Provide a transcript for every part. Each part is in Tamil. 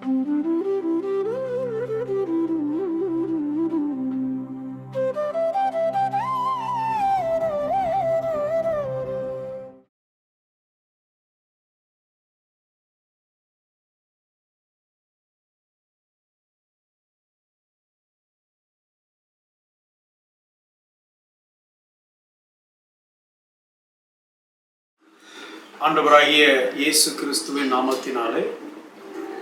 ஆண்டவராகிய இயேசு கிறிஸ்துவின் நாமத்தினாலே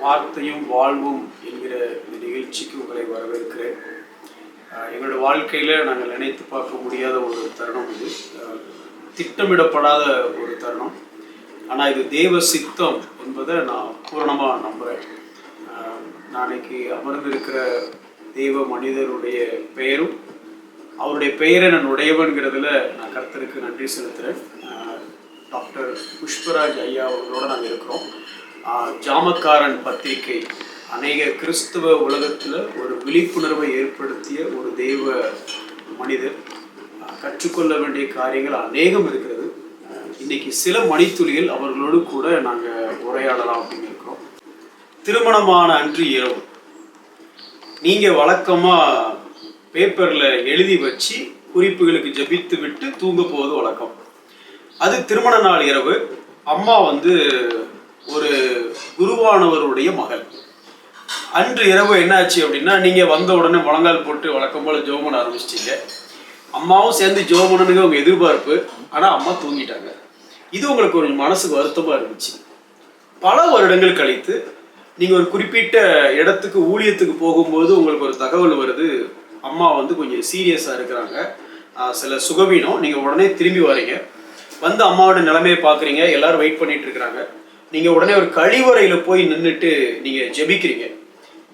வார்த்தையும் வாழ்வும் என்கிற இந்த நிகழ்ச்சிக்கு உங்களை வரவேற்கிறேன். எங்களுடைய வாழ்க்கையில் நாங்கள் நினைத்து பார்க்க முடியாத ஒரு தருணம் இது, திட்டமிடப்படாத ஒரு தருணம். ஆனால் இது தேவ சித்தம் என்பதை நான் பூரணமாக நம்புகிறேன். நாளைக்கு அமர்ந்திருக்கிற தெய்வ மனிதருடைய பெயரும் அவருடைய பெயரை நான் உடையவன்கிறதுல நான் கர்த்தருக்கு நன்றி செலுத்துகிறேன். டாக்டர் புஷ்பராஜ் ஐயா அவர்களோடு நாங்கள் இருக்கிறோம். ஜாமக்காரன் பத்திரிகை அநேக கிறிஸ்துவ உலகத்தில் ஒரு விழிப்புணர்வை ஏற்படுத்திய ஒரு தெய்வ மனிதர். கற்றுக்கொள்ள வேண்டிய காரியங்கள் அநேகம் இருக்கிறது. இன்றைக்கி சில மணித்துளிகள் அவர்களோடு கூட நாங்கள் உரையாடலாம் அப்படின்னு இருக்கிறோம். திருமணமான அன்று இரவு நீங்கள் வழக்கமாக பேப்பரில் எழுதி வச்சு குறிப்புகளுக்கு ஜபித்து விட்டு தூங்க போவது வழக்கம். அது திருமண நாள் இரவு அம்மா ஒரு குருவானவருடைய மகள். அன்று இரவு என்னாச்சு அப்படின்னா, நீங்கள் வந்த உடனே முழங்கால் போட்டு வழக்கம் போல் ஜெபம் பண்ண ஆரம்பிச்சிட்டிங்க. அம்மாவும் சேர்ந்து ஜெபம் பண்ணணுங்க உங்கள் எதிர்பார்ப்பு. ஆனால் அம்மா தூங்கிட்டாங்க. இது உங்களுக்கு ஒரு மனசுக்கு வருத்தமாக இருந்துச்சு. பல வருடங்கள் கழித்து நீங்கள் ஒரு குறிப்பிட்ட இடத்துக்கு ஊழியத்துக்கு போகும்போது உங்களுக்கு ஒரு தகவல் வருது, அம்மா கொஞ்சம் சீரியஸாக இருக்கிறாங்க, சில சுகவீனம். நீங்கள் உடனே திரும்பி வரீங்க. அம்மாவோட நிலைமையை பார்க்குறீங்க. எல்லாரும் வெயிட் பண்ணிட்டு இருக்கிறாங்க. நீங்கள் உடனே ஒரு கழிவறையில் போய் நின்றுட்டு நீங்கள் ஜெபிக்கிறீங்க.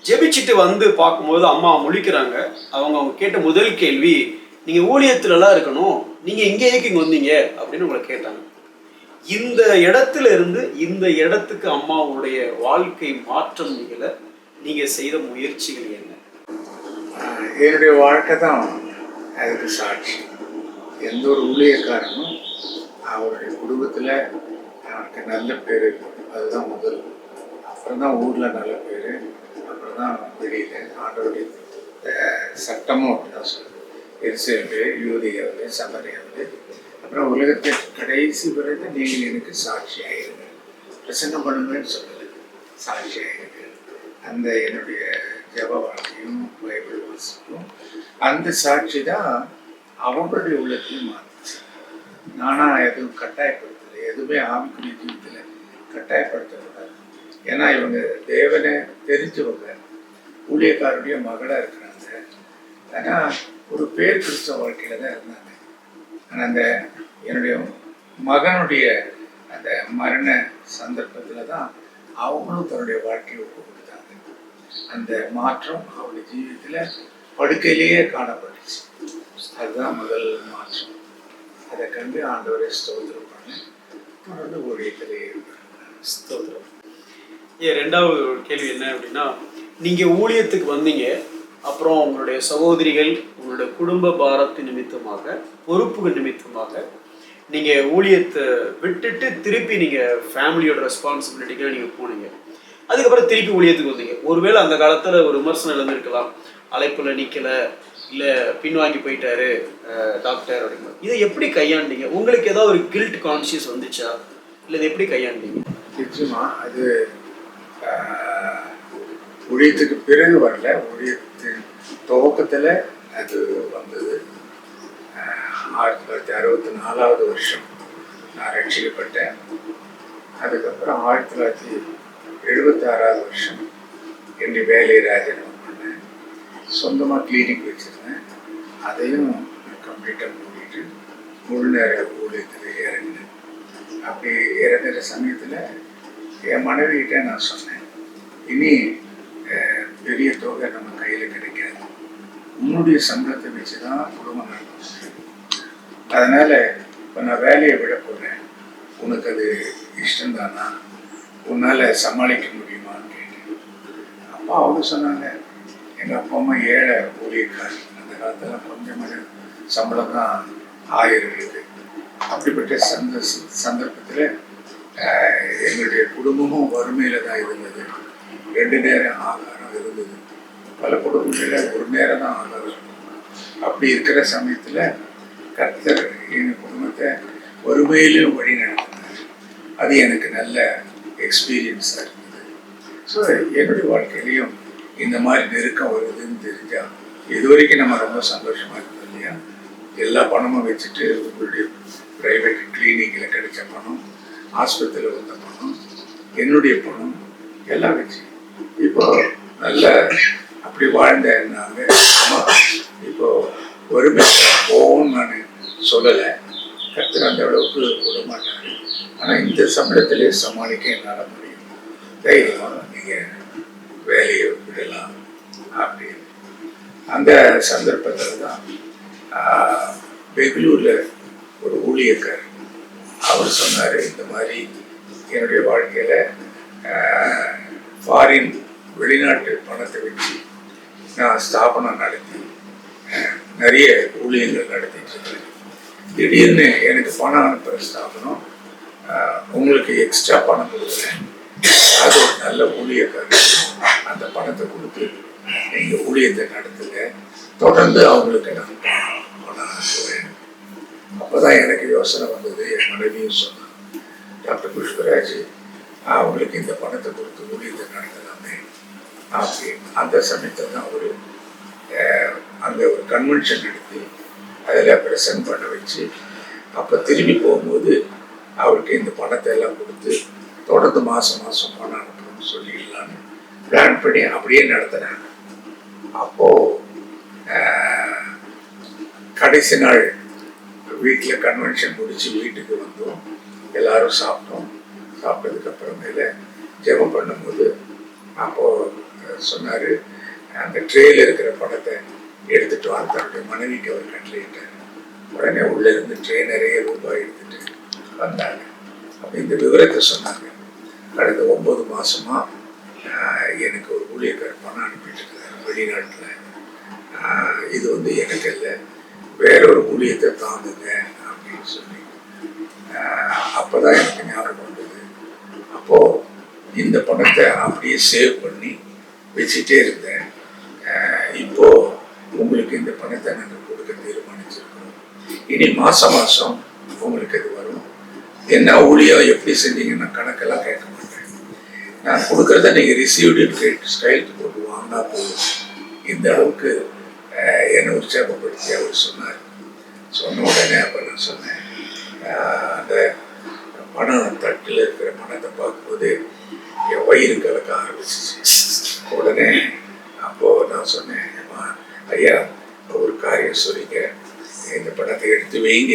ஜெபிச்சுட்டு பார்க்கும்போது அம்மா முழிக்கிறாங்க. அவங்க கேட்ட முதல் கேள்வி, நீங்கள் ஊழியத்துலலாம் இருக்கணும், நீங்கள் எங்கே இங்கே வந்தீங்க அப்படின்னு உங்களை கேட்டாங்க. இந்த இடத்துல இருந்து இந்த இடத்துக்கு அம்மாவுடைய வாழ்க்கை மாற்றம் நீங்கள் செய்த முயற்சிகள் என்ன? என்னுடைய வாழ்க்கை தான் அதுக்கு சாட்சி. எந்த ஒரு ஊழியக்காரனும் அவருடைய குடும்பத்தில் அவனுக்கு நல்ல பேர் இருக்கும், அதுதான் முதல். அப்புறம் தான் ஊரில் நல்ல பேர், அப்புறம் தான் வெளியில். ஆண்டவருடைய சட்டமும் அப்படிதான் சொல்லுது. எருசலேமிலே, யூதேயாவிலே, சமரியாவிலே, அப்புறம் உலகத்தின் கடைசி வரைக்கும் நீங்கள் எனக்கு சாட்சியாயிருங்க. பிரசங்கம் பண்ணுங்கன்னு சொல்லுது, சாட்சியாயிருங்க. அந்த என்னுடைய ஜப வாழ்க்கையும் பைபிள் வாசிப்பும் அந்த சாட்சி தான் அவங்களுடைய உள்ளத்தையும் மாற்றுச்சு. நானாக எதுவும் கட்டாயப்படுத்தலை, எதுவுமே ஆவிக்குரிய ஜீவிதத்தில் கட்டாயப்படுத்தக்கூடாது. ஏன்னா இவங்க தேவனை தெரிஞ்சவங்க, ஊழியக்காரருடைய மகளாக இருக்கிறாங்க. ஆனால் ஒரு பேர் கிறிஸ்தவ வாழ்க்கையில் தான் இருந்தாங்க. ஆனால் அந்த என்னுடைய மகனுடைய அந்த மரண சந்தர்ப்பத்தில் தான் அவங்களும் தன்னுடைய வாழ்க்கையை ஒப்பு கொடுத்தாங்க. அந்த மாற்றம் அவருடைய ஜீவிதத்தில் படுக்கையிலேயே காணப்பட்டுச்சு. அதுதான் முதல் மாற்றம். அதை கண்டு ஆண்டவரை ஸ்தோத்திரம் பண்ண தொடர்ந்து ஊழியத்திலே ஸ்தோத்திரம். ரெண்டாவது கேள்வி என்ன அப்படின்னா, நீங்கள் ஊழியத்துக்கு வந்தீங்க, அப்புறம் உங்களுடைய சகோதரிகள் உங்களுடைய குடும்ப பாரத்து நிமித்தமாக, பொறுப்புகள் நிமித்தமாக நீங்கள் ஊழியத்தை விட்டுட்டு திருப்பி நீங்கள் ஃபேமிலியோட ரெஸ்பான்சிபிலிட்டிக்காக நீங்கள் போனீங்க. அதுக்கப்புறம் திருப்பி ஊழியத்துக்கு வந்தீங்க. ஒருவேளை அந்த காலத்தில் ஒரு விமர்சனம் இருந்திருக்கலாம், அழைப்பில் நிற்கலை, இல்லை பின்வாங்கி போயிட்டாரு டாக்டர் அப்படிங்கிற. இதை எப்படி கையாண்டீங்க? உங்களுக்கு ஏதாவது ஒரு கில்ட் கான்ஷியஸ் வந்துச்சா, இல்லை இதை எப்படி கையாண்டீங்க? நிச்சயமா அது ஊழியத்துக்கு பிறகு வரல, ஊழியத்தின் துவக்கத்தில் அது வந்தது. 1964 வருஷம் நான் ரட்சிக்கப்பட்டேன். அதுக்கப்புறம் 1976 வருஷம் என்னுடைய வேலையை ராஜினாமா பண்ணேன். சொந்தமாக கிளினிக் வச்சுருந்தேன். அதையும் கம்ப்ளீட்டாக மூடிட்டு முழு நேர ஊழியத்தில் இறங்கினேன். அப்படி இறங்குற சமயத்தில் என் மனைவிகிட்ட நான் சொன்னேன், இனி பெரிய தொகை நம்ம கையில் கிடைக்காது, உன்னுடைய சம்பளத்தை வச்சு தான் குடும்பம் நடக்கும். அதனால் இப்போ நான் வேலையை விட போகிறேன், உனக்கு அது இஷ்டம்தானா, உன்னால் சமாளிக்க முடியுமான்னு கேட்டேன். அப்போ அவங்க சொன்னாங்க, எங்கள் அப்பா அம்மா ஏழை ஊழியக்காரி, அந்த காலத்தில் கொஞ்சமாக சம்பளம் தான் 1000 இருக்குது. அப்படிப்பட்ட சந்தர்ப்பத்தில் எங்களுடைய குடும்பமும் வறுமையில் தான் இருந்தது. 2 நேரம் ஆகாரம் இருந்தது. பல குடும்பங்களில் 1 நேரம் தான் ஆகாரம் இருக்கும். அப்படி இருக்கிற சமயத்தில் கர்த்தர் என் குடும்பத்தை ஒருமையிலும் வழி நடத்தினார். அது எனக்கு நல்ல எக்ஸ்பீரியன்ஸாக இருந்தது. ஸோ என்னுடைய வாழ்க்கையிலையும் இந்த மாதிரி நெருக்கம் வருதுன்னு தெரிஞ்சால் இது வரைக்கும் நம்ம ரொம்ப சந்தோஷமாக இருந்தோம் இல்லையா. எல்லா பணமும் வச்சுட்டு உங்களுடைய ப்ரைவேட் கிளினிக்கில் கிடைச்ச பணம், ஆஸ்பத்திரியில் வந்த பணம், என்னுடைய பணம் எல்லாம் வச்சு இப்போ நல்ல அப்படி வாழ்ந்த நாங்கள் இப்போ ஒருமை போவோம்னு நான் சொல்லலை. கர்த்தர் அந்த அளவுக்கு விட மாட்டார். ஆனால் இந்த சம்பளத்திலே சமாளிக்க என்னால் முடியும். தைரியமாக நீங்கள் வேலையை விடலாம் அப்படின்னு. அந்த சந்தர்ப்பத்தில் தான் பெங்களூரில் ஒரு ஊழியக்கார் அவர் சொன்னார், இந்த மாதிரி என்னுடைய வாழ்க்கையில் ஃபாரின் வெளிநாட்டு பணத்தை வச்சு நான் ஸ்தாபனம் நடத்தி நிறைய ஊழியங்கள் நடத்திட்டு இருக்கேன். திடீர்னு எனக்கு பணம் அனுப்புகிற ஸ்தாபனம் உங்களுக்கு எக்ஸ்ட்ரா பணம் கொடுக்குறேன், அது ஒரு நல்ல ஊழியக்காரர், அந்த பணத்தை கொடுத்து நீங்கள் ஊழியத்தை நடத்துங்க, தொடர்ந்து அவங்களுக்கு நான் பணம் அனுப்புவேன். அப்போ தான் எனக்கு யோசனை வந்தது. என் மனைவியும் சொன்னான், டாக்டர் புஷ்பராஜ் அவங்களுக்கு இந்த பணத்தை கொடுத்து ஊழியத்தை நடத்தலாமே அப்படின்னு. அந்த சமயத்தில் தான் ஒரு அங்கே ஒரு கன்வென்ஷன் நடத்தி அதில் ப்ரெசன்ட் பண்ண வச்சு, அப்போ திரும்பி போகும்போது அவருக்கு இந்த பணத்தை எல்லாம் கொடுத்து தொடர்ந்து மாதம் மாதம் பணம் அனுப்பணும்னு சொல்லிடலான்னு பிளான் பண்ணி அப்படியே நடத்துனாங்க. அப்போது கடைசி நாள் வீட்டில் கன்வென்ஷன் முடித்து வீட்டுக்கு வந்தோம். எல்லாரும் சாப்பிட்டோம். சாப்பிட்டதுக்கு அப்புறமேல ஜெபம் பண்ணும்போது அப்போது சொன்னார், அந்த ட்ரேயில் இருக்கிற பணத்தை எடுத்துட்டு வாங்க தன்னுடைய மனைவிக்கு அவர் கட்டளையிட்டார். உடனே உள்ளே இருந்து ட்ரே நிறைய ரூபாய் எடுத்துட்டு வந்தாங்க. அப்போ இந்த விவரத்தை சொன்னாங்க. கடந்த 9 மாதமாக எனக்கு ஒரு ஊழியக்காரர் பணம் அனுப்பிட்டு இருக்காரு வெளிநாட்டில். இது வந்து எனக்கு இல்லை, வேறொரு ஊழியத்தை தாங்குங்க அப்படின்னு சொல்லி. அப்போ தான் எனக்கு ஞாபகம் வந்தது. அப்போது இந்த பணத்தை அப்படியே சேவ் பண்ணி வச்சுட்டே இருந்தேன். இப்போது உங்களுக்கு இந்த பணத்தை நாங்கள் கொடுக்க தீர்மானிச்சிருக்கோம். இனி மாதம் மாதம் உங்களுக்கு இது வரும். என்ன ஊழியம் எப்படி செஞ்சீங்கன்னா கணக்கெல்லாம் கேட்க மாட்டேன். நான் கொடுக்குறத நீங்கள் ரிசீவ்டு கையெழுத்து போட்டு வாங்கினா போதும். இந்த அளவுக்கு என்னை உற்சாகப்படுத்தி அவர் சொன்னார். சொன்ன உடனே அப்போ நான் சொன்னேன், அந்த பணம் தட்டில் இருக்கிற பணத்தை பார்க்கும்போது என் வயிறு கலக்க ஆரம்பிச்சிச்சு. உடனே அப்போது நான் சொன்னேன், ஐயா ஒரு காரியம் சொல்லிங்க, இந்த பணத்தை எடுத்து வைங்க,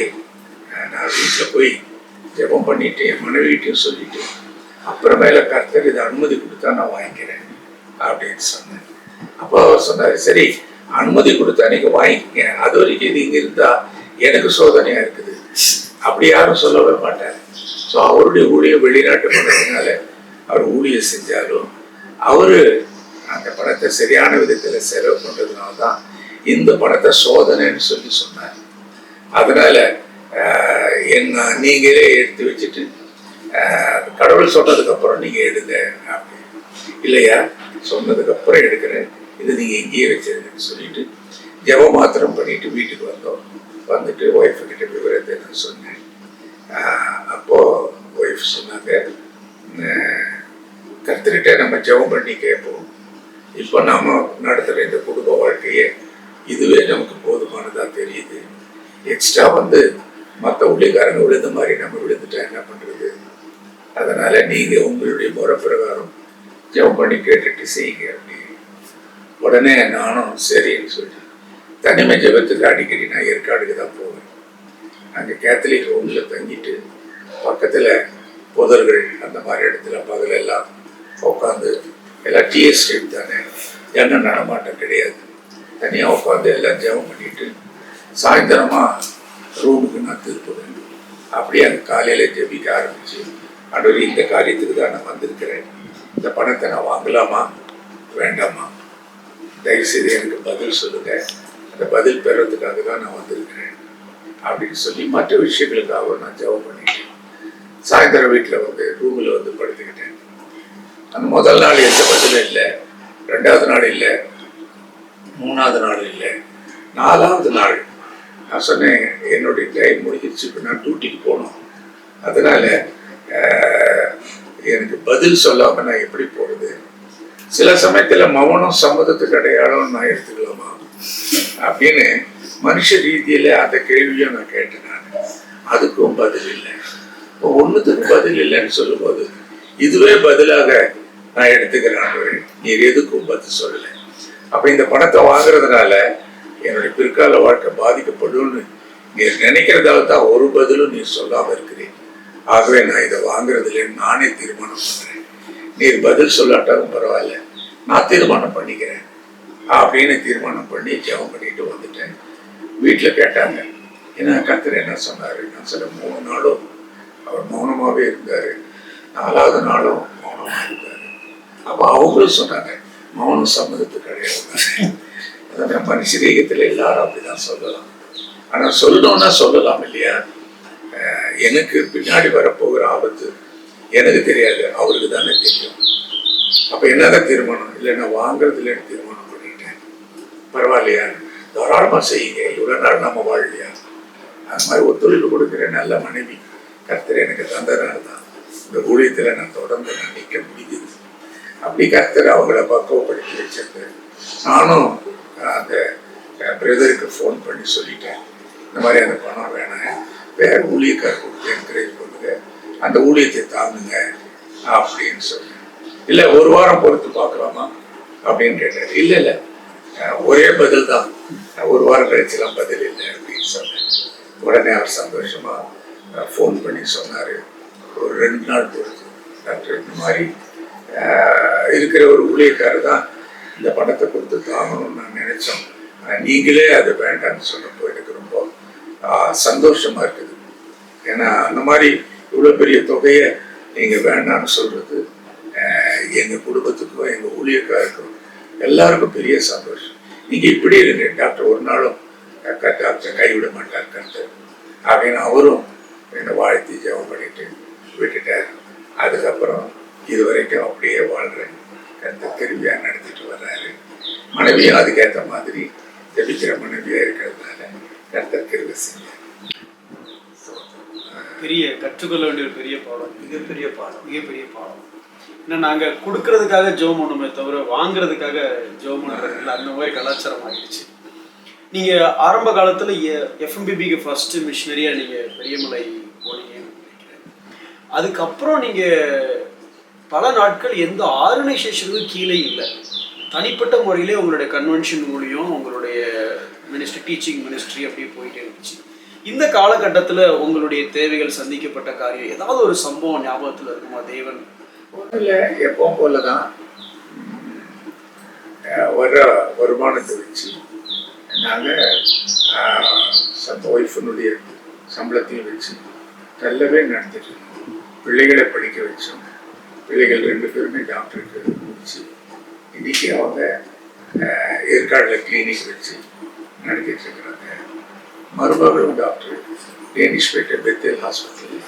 நான் வீட்டில் போய் ஜெபம் பண்ணிட்டு என் மனைவிட்டையும் சொல்லிட்டு அப்புறமேல கர்த்தர் இதை அனுமதி கொடுத்தா நான் வாங்கிக்கிறேன் அப்படின்னு சொன்னேன். அப்போ அவர் சொன்னார், சரி அனுமதி கொடுத்தா நீங்கள் வாங்கிக்கங்க, அது வரைக்கும் இது இங்கே இருந்தால் எனக்கு சோதனையாக இருக்குது அப்படி யாரும் சொல்லவே மாட்டார். ஸோ அவருடைய ஊழியம் வெளிநாட்டு பணத்தினால அவர் ஊழியம் செஞ்சாலும் அவர் அந்த பணத்தை சரியான விதத்தில் செலவு பண்ணுறதுனால தான் இந்த பணத்தை சோதனைன்னு சொல்லி சொன்னார். அதனால என்ன நீங்களே எடுத்து வச்சுட்டு கடவுள் சொன்னதுக்கப்புறம் நீங்கள் எடுங்க அப்படின்னு. இல்லையா சொன்னதுக்கப்புறம் எடுக்கிறேன், இது நீங்கள் இங்கேயே வச்சிருங்கன்னு சொல்லிட்டு ஜெபம் மாத்திரம் பண்ணிட்டு வீட்டுக்கு வந்தோம். வந்துட்டு ஒய்ஃபுக்கிட்ட விவரத்தை நான் சொன்னேன். அப்போது ஒய்ஃப் சொன்னாங்க, கர்த்தர்கிட்ட நம்ம ஜெபம் பண்ணி கேட்போம், இப்போ நாம் நடத்துகிற இந்த குடும்ப வாழ்க்கையே இதுவே நமக்கு போதுமானதாக தெரியுது, எக்ஸ்ட்ரா வந்து மற்ற ஊழியக்காரங்க விழுந்த மாதிரி நம்ம விழுந்துட்டா என்ன பண்ணுறது, அதனால் நீங்கள் உங்களுடைய முறை பிரகாரம் ஜெபம் பண்ணி கேட்டுட்டு செய்யுங்க அப்படி. உடனே நானும் சரின்னு சொல்லி தனிமை ஜெபத்துக்கு அடிக்கடி நான் ஏற்காடுக்கு தான் போவேன். அங்கே கேத்தலிக் ரூமில் தங்கிட்டு பக்கத்தில் புதர்கள் அந்த மாதிரி இடத்துல பகலெல்லாம் உட்காந்து, எல்லாம் டீ எஸ்டேட் தானே, ஜன நடமாட்டம் கிடையாது, தனியாக உட்காந்து எல்லாம் ஜெபம் பண்ணிட்டு சாயந்தரமாக ரூமுக்கு நான் திருப்புவேன். அப்படியே அந்த காலையில் ஜெபிக்க ஆரம்பித்து, அடுத்து இந்த காரியத்துக்கு தான் நான் வந்திருக்கிறேன், இந்த பணத்தை நான் வாங்கலாமா வேண்டாமா, தயவுசெய்து எனக்கு பதில் சொல்லுங்கள், அந்த பதில் பெறத்துக்காக தான் நான் வந்திருக்கிறேன் அப்படின்னு சொல்லி மற்ற விஷயங்களுக்காக நான் ஜெபம் பண்ணிட்டேன். சாயந்தரம் வீட்டில் வந்து ரூமில் வந்து படுத்துக்கிட்டேன். அந்த முதல் நாள் எந்த பதிலும் இல்லை. 2வது நாள் இல்லை, 3வது நாள் இல்லை, 4வது நாள் நான் சொன்னேன் என்னுடைய டைம் முடிஞ்சிருச்சு, இப்போ நான் டியூட்டிக்கு போகணும், அதனால எனக்கு பதில் சொல்லாமல் நான் எப்படி போகிறது? சில சமயத்தில் மௌனம் சம்மதத்துக்கு அடையாளம் நான் எடுத்துக்கலாமா அப்படின்னு மனுஷ ரீதியில் அந்த கேள்வியும் நான் கேட்டேன். நான் அதுக்கும் பதில் இல்லை. இப்போ ஒன்றுத்துக்கு பதில் இல்லைன்னு சொல்லும்போது இதுவே பதிலாக நான் எடுத்துக்கிறேன். நீர் எதுக்கும் பதில் சொல்லலை. அப்போ இந்த பணத்தை வாங்குறதுனால என்னுடைய பிற்கால வாழ்க்கை பாதிக்கப்படும்னு நீர் நினைக்கிறதால தான் ஒரு பதிலும் நீர் சொல்லாமல் இருக்கிறேன். ஆகவே நான் இதை வாங்குறதுலேன்னு நானே தீர்மானம் பண்ணுறேன். நீர் பதில் சொல்லாட்டாலும் பரவாயில்ல, நான் தீர்மானம் பண்ணிக்கிறேன் அப்படின்னு தீர்மானம் பண்ணி ஜெபம் பண்ணிட்டு வந்துட்டேன். வீட்டில் கேட்டாங்க, என்ன கர்த்தர் என்ன சொன்னார்? நான் சொல்ல 3 நாளும் அவர் மௌனமாகவே இருந்தார், 4வது நாளும் மௌனமாக இருந்தார். அப்போ அவங்களும் சொன்னாங்க மௌனம் சம்மதத்துக்கு கிடையாது. அதான் மனுஷ ரீகத்தில் எல்லாரும் அப்படிதான் சொல்லலாம். ஆனால் சொல்லணும்னா சொல்லலாம் இல்லையா? எனக்கு பின்னாடி வரப்போகிற ஆபத்து எனக்கு தெரியாது, அவருக்கு தானே தெரியும். அப்போ என்னதான் தீர்மானம் இல்லை, நான் வாங்குறதுல தீர்மானம் பண்ணிட்டேன். பரவாயில்லையா, தாராளமாக செய்யுங்க, இவ்வளோ நாள் நம்ம வாழலையா? அது மாதிரி ஒத்துழைப்பு கொடுக்குற நல்ல மனைவி கர்த்தர் எனக்கு தந்ததுனால தான் இந்த ஊழியத்தில் நான் தொடர்ந்து நான் நிற்க முடியுது. அப்படி கர்த்தர் அவங்கள பக்குவப்படுத்தி வச்சிருந்து நானும் அந்த பிரதருக்கு ஃபோன் பண்ணி சொல்லிட்டேன், இந்த மாதிரி அந்த பணம் வேணாம், வேற ஊழியக்கார கொடுத்து என்கரேஜ் பண்ணுங்க, அந்த ஊழியத்தை தாங்குங்க அப்படின்னு சொன்னேன். இல்லை 1 வாரம் பொறுத்து பார்க்கலாமா அப்படின்னு கேட்டார். இல்லை இல்லை, ஒரே பதில் தான், 1 வாரம் கழிச்சுலாம் பதில் இல்லை அப்படின்னு சொன்னேன். உடனே அவர் சந்தோஷமா ஃபோன் பண்ணி சொன்னார், ஒரு 2 நாள் பொறுத்து டாக்டர் இந்த மாதிரி இருக்கிற ஒரு ஊழியக்காரர் தான் இந்த பணத்தை கொடுத்து தாங்கணும்னு நான் நினைச்சோம், நீங்களே அது வேண்டாம்னு சொன்னப்போ எனக்கு ரொம்ப சந்தோஷமா இருக்குது. ஏன்னா அந்த மாதிரி இவ்வளோ பெரிய தொகையை நீங்கள் வேண்டாம்னு சொல்றது எங்கள் குடும்பத்துக்கும் எங்கள் ஊழியக்காருக்கும் எல்லாருக்கும் பெரிய சந்தோஷம். நீங்கள் இப்படி இருங்க டாக்டர், ஒரு நாளும் டாக்டர் கைவிட மாட்டார் கர்த்தர் அப்படின்னு அவரும் என்னை வாழ்த்தி ஜெபம் பண்ணிட்டு விட்டுட்டார். அதுக்கப்புறம் இதுவரைக்கும் அப்படியே வாழ்கிறேன். கர்த்தர் திரும்பியாக நடத்திட்டு வர்றாரு. மனைவியும் அதுக்கேற்ற மாதிரி ஜெபிக்கிற மனைவியாக இருக்கிறதுனால கர்த்தர் கிருபை செஞ்சார். பெரிய கற்றுக்கொள்ள வேண்டிய ஒரு பெரிய பாடம், மிகப்பெரிய பாடம். ஏன்னா நாங்கள் கொடுக்கறதுக்காக ஜெபம் பண்ணுமே தவிர வாங்குறதுக்காக ஜெபம் பண்ணுறது இல்லை, அந்த மாதிரி கலாச்சாரம் ஆகிடுச்சு. நீங்கள் ஆரம்ப காலத்தில் FMBBக்கு ஃபர்ஸ்ட் மிஷினரியாக நீங்கள் பெரியமலை போனீங்கன்னு நினைக்கிறேன். அதுக்கப்புறம் நீங்கள் பல நாட்கள் எந்த ஆர்கனைசேஷனுக்கும் கீழே இல்லை, தனிப்பட்ட முறையிலே உங்களுடைய கன்வென்ஷன் மூலியம் உங்களுடைய மினிஸ்ட்ரி, டீச்சிங் மினிஸ்ட்ரி அப்படியே போயிட்டே இருந்துச்சு. இந்த காலகட்டத்தில் உங்களுடைய தேவைகள் சந்திக்கப்பட்ட காரியம் ஏதாவது ஒரு சம்பவம் ஞாபகத்தில் இருக்குமா? தேவன் இல்லை, எப்பவும் போல தான் வர வருமானத்தை வச்சு நாங்கள் ஒய்ஃபனுடைய சம்பளத்தையும் வச்சு நல்லாவே நடத்திட்டு இருக்கோம். பிள்ளைகளை படிக்க வச்சோம். பிள்ளைகள் 2 பேருமே டாக்டருக்கு முடிச்சு இன்னைக்கு அவங்க ஏற்காடில் கிளினிக் வச்சு நடத்திட்டு இருக்கிறாங்க. மருமகளும் டாக்டர், டேனிஷ்பேட்டை பெத்தேல் ஹாஸ்பிட்டல்,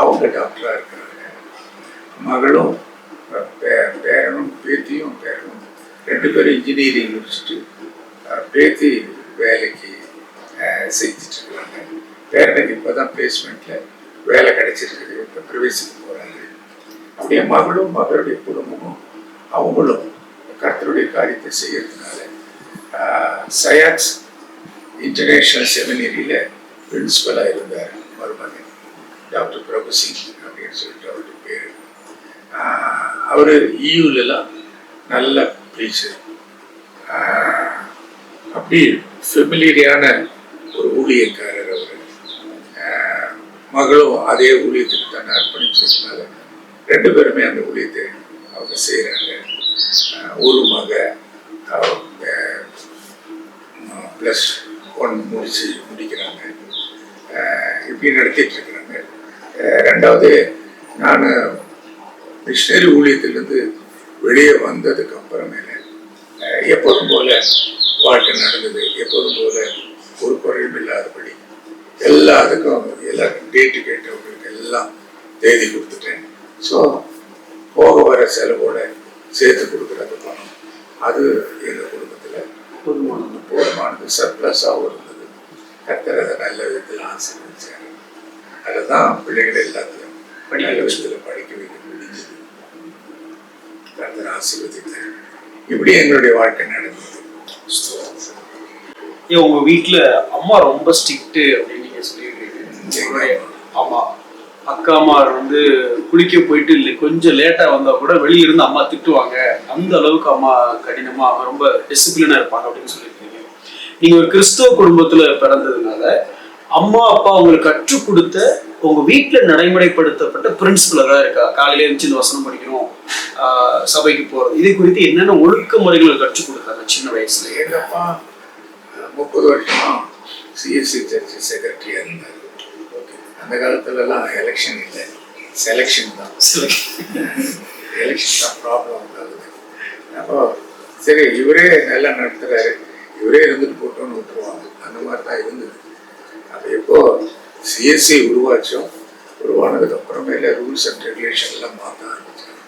அவங்க டாக்டராக இருக்கிறாங்க. மகளும் பேரனும் பேத்தியும் 2 பேரும் இன்ஜினியரிங் முடிச்சுட்டு பேத்தி வேலைக்கு செஞ்சுட்டு இருக்கிறாங்க. பேரனுக்கு இப்போ தான் பிளேஸ்மெண்ட்டில் வேலை கிடைச்சிருக்குது, இப்போ பிரவேசிக்க போகிறாங்க. அப்படியே மகளும் மகளுடைய குடும்பமும் அவங்களும் கர்த்தருடைய காரியத்தை செய்யறதுனால சயாக்ஸ் இன்டர்நேஷ்னல் செமினரியில் பிரின்சிபலாக இருந்தார் மருமகன் டாக்டர் பிரபுசிங் அப்படின்னு சொல்லிட்டு அவருடைய பேர். அவர் EUலலாம் நல்ல ப்ரீச்சர். அப்படி ஃபெமிலியரான ஒரு ஊழியக்காரர் அவர். மகளும் அதே ஊழியத்துக்கு தான் அர்ப்பணிச்சதுனால 2 பேருமே அந்த ஊழியத்தை அவங்க செய்கிறாங்க. ஒரு மக +1 முடிக்கிறாங்க. இப்படி நடத்திட்டு இருக்கிறாங்க. 2வது நான் மிஷினரி ஊழியத்திலிருந்து வெளியே வந்ததுக்கு அப்புறமேல எப்போதும் போல வாழ்க்கை நடந்தது. எப்போதும் போல ஒரு குறையும் இல்லாதபடி எல்லாத்துக்கும் எல்லாருக்கும் டேட்டு கேட்டவங்களுக்கு எல்லாம் தேதி கொடுத்துட்டேன். ஸோ போக வர செலவோட சேர்த்து கொடுக்குறது பணம் அது எங்கள் குடும்பத்தில் போதுமானது சர்ப்ளஸாகவும் இருந்தது. கர்த்தர் அதை நல்ல விதத்தில் ஆசீர்வதிச்சார். அதுதான் பிள்ளைகள் எல்லாத்தையும் நல்ல விதத்தில் படிக்க வைக்க முடிஞ்சது. கர்த்தர் ஆசீர்வதித்தார். இப்படி எங்களுடைய வாழ்க்கை நடந்தது. உங்க வீட்டுல அம்மா ரொம்ப ஸ்ட்ரிக்ட் அப்படின்னு நீங்க சொல்லிடுறீங்க. ஆமா, அக்கா அம்மா வந்து குளிக்க போயிட்டு இல்லை கொஞ்சம் லேட்டா வந்தா கூட வெளியில இருந்து அம்மா திட்டுவாங்க. அந்த அளவுக்கு அம்மா கடினமா ரொம்ப டிசிப்ளினா இருப்பாங்க அப்படின்னு சொல்லியிருக்கீங்க. நீங்க ஒரு கிறிஸ்தவ குடும்பத்துல பிறந்ததுனால அம்மா அப்பா உங்களுக்கு கற்றுக் கொடுத்த உங்க வீட்டுல நடைமுறைப்படுத்தப்பட்ட பிரின்சிபல் தான் இருக்கா? காலையில எழுந்து இந்த வசனம் படிக்கணும், சபைக்கு போறது, இது குறித்து என்னென்ன ஒழுக்க முறைகளை கற்றுக் கொடுத்தாங்க சின்ன வயசுல? எங்கப்பா 30 வருஷமா சிஎஸ்சி சர்ச் செக்ரட்டரியா இருந்தார். அந்த காலத்துலலாம் எலெக்ஷன் இல்லை, செலெக்ஷன் தான். எலெக்ஷன் தான் ப்ராப்ளம் உண்டாகுது. அப்போ சரி இவரே நல்லா நடத்துறாரு, இவரே இருந்துட்டு போட்டோன்னு விட்டுருவாங்க. அந்த மாதிரி தான் இருந்தது. அது எப்போ சிஎஸ்சி உருவானதுக்கு அப்புறமேல ரூல்ஸ் அண்ட் ரெகுலேஷன்லாம் மாற்ற ஆரம்பிச்சாங்க.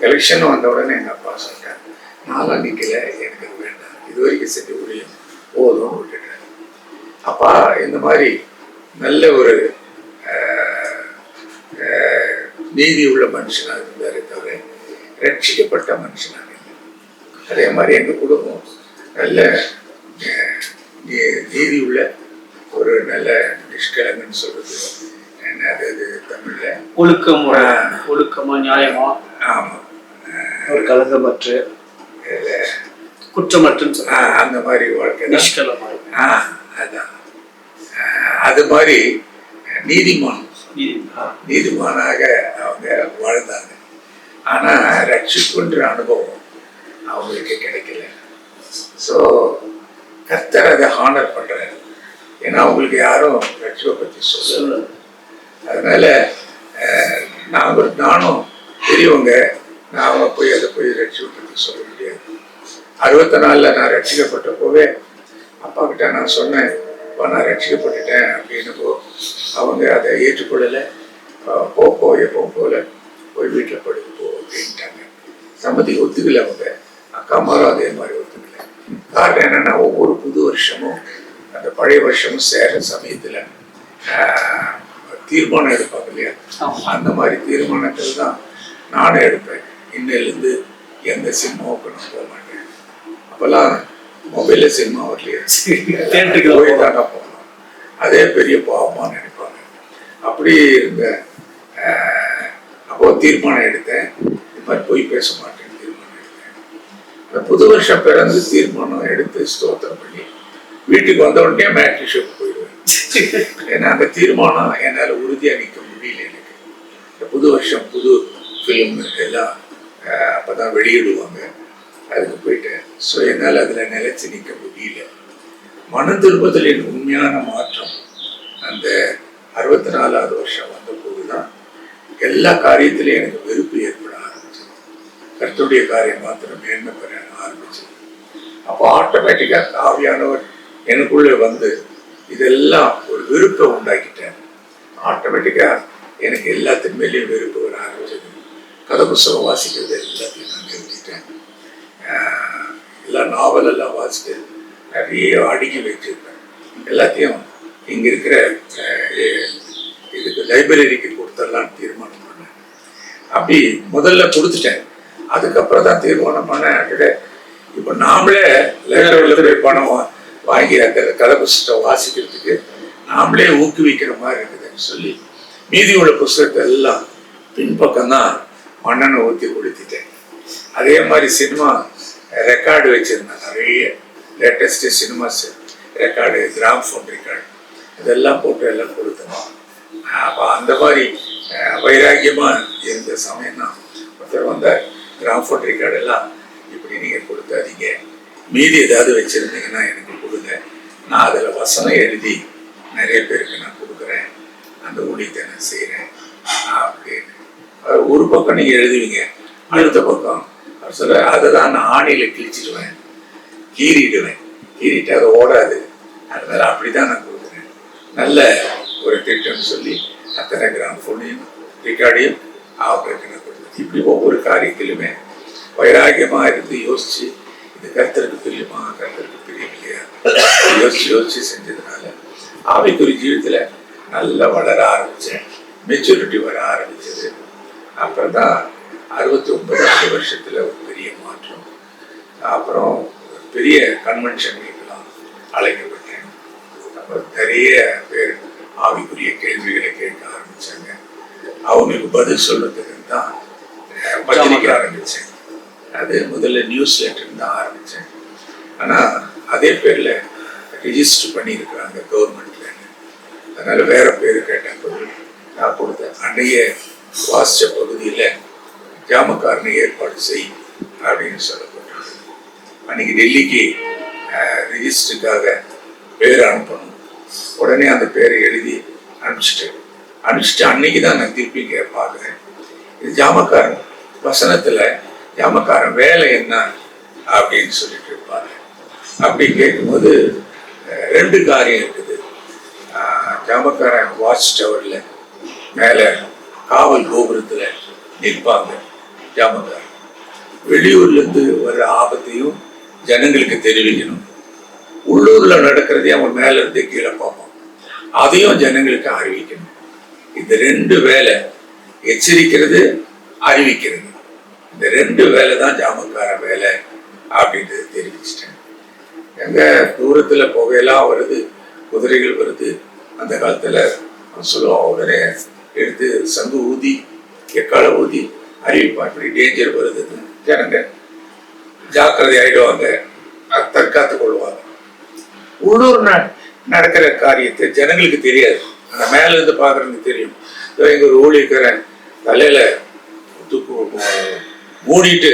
எலெக்ஷன் வந்த உடனே எங்கள் அப்பா சொல்லிட்டாங்க, நான்லாம் நிற்கல, எனக்கு அது வேண்டாம், இது வரைக்கும் செஞ்சு முடியும் போதும்னு விட்டுட்டேன். அப்பா இந்த மாதிரி நல்ல ஒரு நீதி உள்ள மனுஷனாக இருந்தாரே தவிர ரட்சிக்கப்பட்ட மனுஷனாக இல்லை. அதே மாதிரி எங்கள் குடும்பம் நல்ல நீதி உள்ள ஒரு நல்ல நிஷ்கலங்கன்னு சொல்றது என்னது தமிழ்ல ஒழுக்கமா நியாயமா, ஆமா, ஒரு கலங்கமற்ற குற்றமற்ற அந்த மாதிரி வாழ்க்கை நிஷ்கலமா. அதான் அது மாதிரி நீதிமானாக அவங்க வாழ்ந்தாங்க. ஆனா ரட்சிப்புன்ற அனுபவம் அவங்களுக்கு கிடைக்கல. ஸோ கர்த்தர் அதை ஹானர் பண்றாரு. ஏன்னா அவங்களுக்கு யாரும் ரட்சிப்பை பற்றி சொல்லல. அதனால நானும் பெரியவங்க நான் போய் அதை போய் ரட்சிப்பை பற்றி சொல்ல முடியாது. 64 நான் ரட்சிக்கப்பட்ட போவே அப்பா கிட்ட நான் சொன்னேன், நான் ரட்சிக்கப்பட்டுட்டேன் அப்படின்னு. அவங்க அதை ஏற்றுக்கொள்ளலை. எப்பவும் போல போய் வீட்டில் படுத்து போ அப்படின்ட்டாங்க. சம்மதிக்கு ஒத்துக்கல. அவங்க அக்கா அம்மாரும் அதே மாதிரி ஒத்துக்கல. காரணம் என்னன்னா ஒவ்வொரு புது வருஷமும் அந்த பழைய வருஷமும் சேர சமயத்தில் தீர்மானம் எடுப்பாங்க இல்லையா, அந்த மாதிரி தீர்மானத்தில் தான் நானும் எடுப்பேன். இன்னிலிருந்து எந்த சினிமாவுக்கு நான் போக மாட்டேன். அப்போல்லாம் மொபைலில் சினிமா வரலையே, போய் தானே போகணும். அதே பெரிய பாவமாக நினைப்பாங்க. அப்படி இருந்த அப்போ தீர்மானம் எடுத்தேன், இது மாதிரி போய் பேச மாட்டேன் தீர்மானம் எடுத்தேன். அந்த புது வருஷம் பிறந்து தீர்மானம் எடுத்து ஸ்தோத்திரம் பண்ணி வீட்டுக்கு வந்த உடனே மேட்ரி ஷோக்கு போயிடுவேன். ஏன்னா அந்த தீர்மானம் என்னால் உறுதியாக நிற்க முடியல. எனக்கு இந்த புது வருஷம் புது ஃபிலிம் எல்லாம் அப்போதான் வெளியிடுவாங்க, அதுக்கு போயிட்டேன். ஸோ என்னால் அதில் நிலைச்சு நிற்க முடியல. மன திரும்புதலின் உண்மையான மாற்றம் அந்த 64வது வருஷம் வந்த போதுதான் எல்லா காரியத்திலையும் எனக்கு வெறுப்பு ஏற்பட ஆரம்பிச்சது. கர்த்தருடைய காரியம் மாத்திரம் மேன்மை பெற ஆரம்பிச்சது. அப்போ ஆட்டோமேட்டிக்காக ஆவியானவர் எனக்குள்ளே வந்து இதெல்லாம் ஒரு வெறுப்பை உண்டாக்கிட்டேன். ஆட்டோமேட்டிக்காக எனக்கு எல்லாத்தின் மேலேயும் வெறுப்பு வர ஆரம்பிச்சது. கதை புஸ்தகம் வாசிக்கிறது எல்லாத்தையும் நான் நிறுத்திட்டேன். எல்லாம் நாவலெல்லாம் வாசிட்டு நிறைய அடுக்கி வச்சிருப்பேன். எல்லாத்தையும் இங்கே இருக்கிற இதுக்கு லைப்ரரிக்கு கொடுத்துடலான்னு தீர்மானம் பண்ணேன். அப்படி முதல்ல கொடுத்துட்டேன். அதுக்கப்புறம் தான் தீர்மானம் பண்ணேன், இப்போ நாமளே லைப்ரரியில் போய் பணம் வாங்கி அந்த கதை புஸ்தகம் வாசிக்கிறதுக்கு நாமளே ஊக்குவிக்கிற மாதிரி இருக்குதுன்னு சொல்லி மீதி உள்ள புஸ்தகத்தை எல்லாம் பின்பக்கம்தான் மண்ணெண்ணை ஊற்றி கொடுத்துட்டேன். அதே மாதிரி சினிமா ரெக்கார்டு வச்சுருந்தேன். நிறைய latest cinemas record, gramophone record இதெல்லாம் போட்டு எல்லாம் கொடுத்தோம். அப்போ அந்த மாதிரி வைராக்கியமாக இருந்த சமயம் தான் ஒருத்தர் வந்தார், கிராம்ஃபோன் ரெக்கார்டு எல்லாம் இப்படி நீங்கள் கொடுத்தாதீங்க, மீதி ஏதாவது வச்சுருந்தீங்கன்னா எனக்கு கொடுங்க, நான் அதில் வசனம் எழுதி நிறைய பேருக்கு நான் கொடுக்குறேன், அந்த ஊழியத்தை நான் செய்கிறேன் அப்படின்னு. ஒரு பக்கம் நீங்கள் எழுதுவீங்க, அடுத்த பக்கம் சொல்ல அதை தான் நான் ஆணியில் கிழிச்சிடுவேன், கீறிட்டு அதை ஓடாது, அதனால அப்படி தான் நான் கொடுக்குறேன், நல்ல ஒரு திட்டம்னு சொல்லி அத்தனை கிராம்ஃபோனையும் ரெக்கார்டையும் அவருக்கு நான் கொடுத்தேன். இப்படி ஒவ்வொரு காரியத்திலுமே வைராக்கியமாக இருந்து யோசித்து இது கர்த்தருக்கு பிரியமா, கர்த்தருக்கு பிரியம் இல்லையா, யோசிச்சு செஞ்சதுனால ஆவிக்குரிய ஜீவிதத்துல நல்லா வளர ஆரம்பிச்சேன். மெச்சூரிட்டி வர ஆரம்பிச்சது. அப்புறம் தான் 69வது வருஷத்துல ஒரு பெரிய மாற்றம். அப்புறம் பெரிய கன்வென்ஷன்லாம் அழைக்கப்பட்டேன். அப்புறம் நிறைய பேர் ஆவிக்குரிய கேள்விகளை கேட்க ஆரம்பிச்சாங்க. அவங்களுக்கு பதில் சொல்றதுக்கு தான் பத்திரிக்கை ஆரம்பிச்சேன். அது முதல்ல நியூஸ் லெட்டர் தான் ஆரம்பிச்சேன். ஆனா அதே பேர்ல ரிஜிஸ்டர் பண்ணியிருக்கிறாங்க கவர்மெண்ட்ல. அதனால வேற பேரு கேட்டபோது நான் கொடுத்தேன். அன்றைய வாசிச்ச பகுதியில ஜாமக்காரனை ஏற்பாடு செய் அப்படின்னு சொல்லப்பட்டது. அன்னைக்கு டெல்லிக்கு ரிஜிஸ்டருக்காக பேர் அனுப்பணும். உடனே அந்த பேரை எழுதி அனுப்பிச்சிட்டு அன்னைக்கு தான் நான் திருப்பி பார்க்குறேன். இது ஜாமக்காரன் வசனத்துல ஜாமக்காரன் வேலை என்ன அப்படின்னு சொல்லிட்டு இருப்பாரு. அப்படி கேட்கும்போது ரெண்டு காரியம் இருக்குது. ஜாமக்காரன் வாட்ச் டவர்ல மேல காவல் கோபுரத்துல நிற்பாங்க. ஜாமக்காரன் வெளியூர்ல இருந்து வர்ற ஆபத்தையும் ஜனங்களுக்கு தெரிவிக்கணும். உள்ளூர்ல நடக்கிறதையும் அவன் மேல இருந்து கீழே பார்ப்பான், அதையும் ஜனங்களுக்கு அறிவிக்கணும். இந்த ரெண்டு வேலை, எச்சரிக்கிறது, அறிவிக்கிறது, இந்த ரெண்டு வேலை தான் ஜாமக்கார வேலை அப்படின்றது தெரிவிச்சிட்டேன். எங்க தூரத்துல புகையெல்லாம் வருது, குதிரைகள் வருது. அந்த காலத்துல சொல்லுவோம், உடனே எடுத்து சங்கு ஊதி எக்கால ஊதி அறிவிப்பான், இப்படி டேஞ்சர் வருதுன்னு. ஜனங்க ஜாக்கிரதை ஆயிடுவாங்க, தற்காத்துக் கொள்வாங்க. உள்ளூர் நடக்கிற காரியத்தை ஜனங்களுக்கு தெரியாது, அந்த மேல இருந்து பாக்குறதுக்கு தெரியும். எங்க ஒரு ஊழியக்காரன் தலையில மூடிட்டு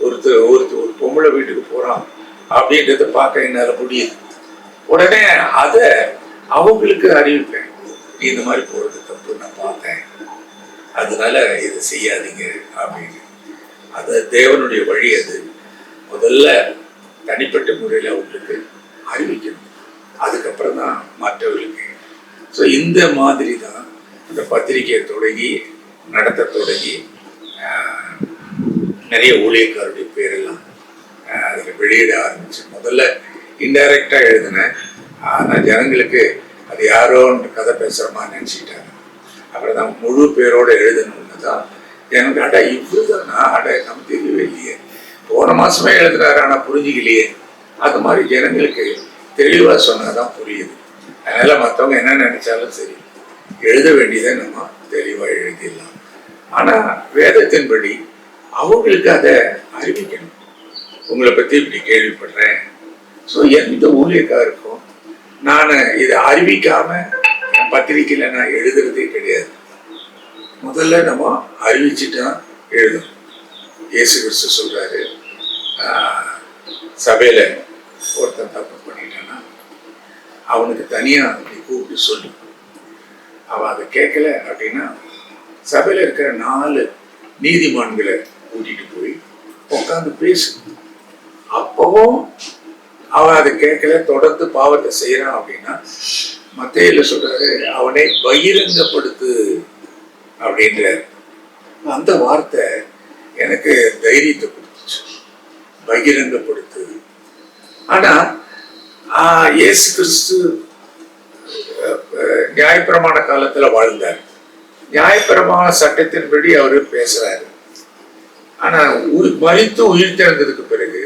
ஒரு பொம்பளை வீட்டுக்கு போறான் அப்படின்றத பார்க்க என்னால முடியுது. உடனே அத அவங்களுக்கு அறிவிப்பேன், இந்த மாதிரி போறது தப்பு, நான் பார்த்தேன், அதனால இதை செய்யாதீங்க அப்படின்னு. அது தேவனுடைய வழி. அது முதல்ல தனிப்பட்ட முறையில் அவங்களுக்கு அறிவிக்கணும், அதுக்கப்புறம் தான் மற்றவர்களுக்கு. ஸோ இந்த மாதிரி தான் இந்த பத்திரிகையை தொடங்கி நடத்த தொடங்கி நிறைய ஊழியக்காரருடைய பேரெல்லாம் அதில் வெளியிட ஆரம்பிச்சு. முதல்ல இன்டைரக்டா எழுதினேன், ஆனால் ஜனங்களுக்கு அது யாரோன்னு கதை பேசுகிறமா நினச்சிக்கிட்டாங்க. அப்புறம் தான் முழு பேரோட எழுதணும்னு தான் எனக்கு. அடா இவ்வளோதானா, அட நம்ம தெரியவே இல்லையே, போன மாசமே எழுதுறாரு ஆனால் புரிஞ்சிக்கலையே. அது மாதிரி ஜனங்களுக்கு தெளிவாக சொன்னாதான் புரியுது. அதனால மற்றவங்க என்ன நினைச்சாலும் சரி, எழுத வேண்டியதை நம்ம தெளிவாக எழுதிடலாம். ஆனால் வேதத்தின்படி அவங்களுக்கு அதை அறிவிக்கணும். உங்களை பற்றி இப்படி கேள்விப்படுறேன். ஸோ எந்த ஊழியக்காருக்கும் நான் இதை அறிவிக்காம பத்திரிக்கையில் நான் எழுதுறதே கிடையாது. முதல்ல நம்ம அறிவிச்சுட்டா எழுதணும். இயேசு கிறிஸ்து சொல்றாரு, சபையில ஒருத்தன் தப்பு பண்ணிட்டான்னா அவனுக்கு தனியா அப்படி கூப்பிட்டு சொல்லு. அவன் அதை கேட்கல அப்படின்னா சபையில இருக்கிற 4 நீதிமான்களை கூட்டிட்டு போய் உட்காந்து பேசு. அப்பவும் அவன் அதை கேட்கல, தொடர்ந்து பாவத்தை செய்யறான் அப்படின்னா மத்தேயுல சொல்றாரு, அவனை பகிரங்கப்படுத்து அப்படின்ற அந்த வார்த்தை எனக்கு தைரியத்தை கொடுத்துச்சு, பகிரங்கப்படுத்து. ஆனா இயேசு கிறிஸ்து நியாயப்பிரமாண காலத்துல வாழ்ந்தார். நியாயப்பிரமாண சட்டத்தின்படி அவரு பேசுறாரு. ஆனா மரித்து உயிர் திறந்ததுக்கு பிறகு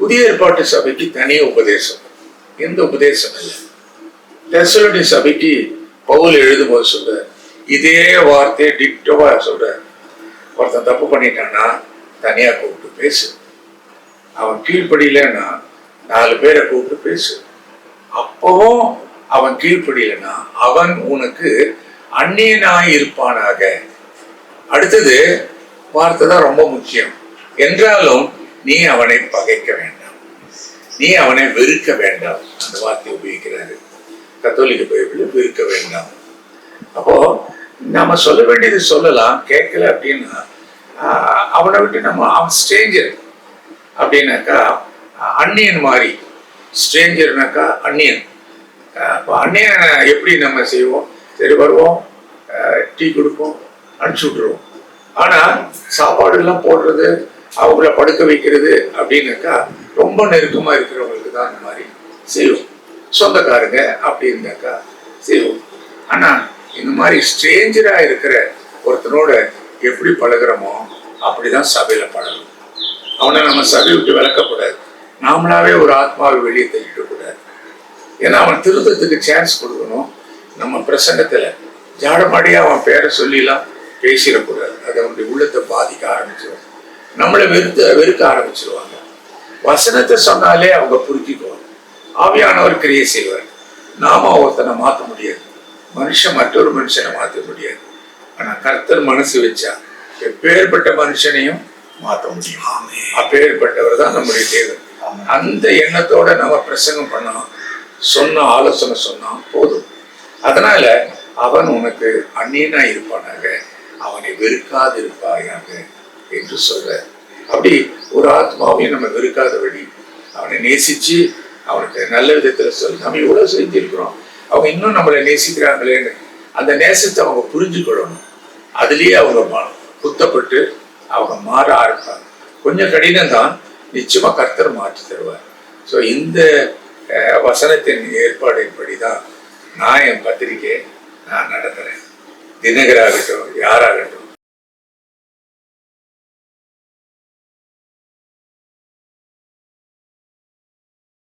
புதிய ஏற்பாட்டு சபைக்கு தனி உபதேசம். எந்த உபதேசம் இல்லை. தெசலோனிக்கே சபைக்கு பவுல் எழுதும்போது சொல்ற இதே வார்த்தையை டிக்டோவா சொல்ற, ஒருத்தன் தப்பு பண்ணிட்டான்னா தனியா கூப்பிட்டு பேசு. அவன் கீழ்ப்படியிலன்னா 4 பேரை கூப்பிட்டு பேசு. அப்பவும் அவன் கீழ்ப்படியிலன்னா அவன் உனக்கு அந்நியனாய் இருப்பானாக. அடுத்தது வார்த்தை தான் ரொம்ப முக்கியம். என்றாலும் நீ அவனை பகைக்க வேண்டாம், நீ அவனை வெறுக்க வேண்டாம். அந்த வார்த்தையை உபயோகிக்கிறாரு கத்தோலிக்க பைபிள், வெறுக்க வேண்டாம். அப்போ நம்ம சொல்ல வேண்டியது சொல்லலாம், கேட்கல அப்படின்னா அவனை விட்டு நம்ம, அவன் ஸ்ட்ரேஞ்சர் அப்படின்னாக்கா அந்நியன் மாதிரி. ஸ்ட்ரேஞ்சர்னாக்கா அந்நியன். இப்போ அந்நியன் எப்படி நம்ம செய்வோம், சரி வருவோம், டீ கொடுப்போம், அனுப்பிச்சு விட்டுருவோம். ஆனா சாப்பாடு எல்லாம் போடுறது, அவங்கள படுக்க வைக்கிறது அப்படின்னாக்கா ரொம்ப ரொம்ப நெருக்கமாக இருக்கிறவங்களுக்கு தான் அந்த மாதிரி செய்வோம். சொந்தக்காரங்க அப்படி இருந்தாக்கா செய்வோம். ஆனால் இந்த மாதிரி ஸ்ட்ரேஞ்சராக இருக்கிற ஒருத்தனோட எப்படி பழகிறோமோ அப்படிதான் சபையில் பழகணும். அவனை நம்ம சபை விட்டு விளக்கக்கூடாது. நாமளாவே ஒரு ஆத்மாவை வெளியே தள்ளிட்டு கூடாது. ஏன்னா அவன் திருத்தத்துக்கு சான்ஸ் கொடுக்கணும். நம்ம பிரசங்கத்துல ஜாடமாடியா அவன் பேரை சொல்லிலாம் பேசிடக்கூடாது. அது அவனுடைய உள்ளத்தை பாதிக்க ஆரம்பிச்சிடும். நம்மளை வெறுக்க ஆரம்பிச்சிருவாங்க. வசனத்தை சொன்னாலே அவங்க புரிஞ்சுக்குவாங்க. ஆவியானவர் கிரியை செய்வார். நாம ஒருத்தனை மாற்ற முடியாது. மனுஷன் மற்றொரு மனுஷனை மாற்ற முடியாது. ஆனா கர்த்தர் மனசு வச்சா எப்பேற்பட்ட மனுஷனையும் மாற்ற முடியும். அப்பேற்பட்டவர் தான் நம்முடைய தேவன். அந்த எண்ணத்தோட நம்ம பிரசங்கம் பண்ணோம், சொன்ன ஆலோசனை சொன்னா போதும். அதனால அவன் உனக்கு அந்நியனா இருப்பானாக, அவனை வெறுக்காது இருப்பாயாக என்று சொல்ற. அப்படி ஒரு ஆத்மாவையும் நம்ம வெறுக்காதபடி அவனை நேசிச்சு அவனுக்கு நல்ல விதத்துல சொல்லி நம்ம இவ்வளவு செஞ்சிருக்கிறோம், அவங்க இன்னும் நம்மளை நேசிக்கிறாங்களேன்னு அந்த நேசத்தை அவங்க புரிஞ்சுக்கொள்ளணும். அதுலயே அவங்க குத்தப்பட்டு அவங்க மாற ஆரம்பிப்பாங்க. கொஞ்சம் கடினம் தான், நிச்சயமா கர்த்தர் மாற்றி தருவார். ஸோ இந்த வசனத்தின் ஏற்பாடின்படிதான் நான் என் பத்திரிகையை நான் நடத்துறேன். தினகராகட்டும் யாராகட்டும்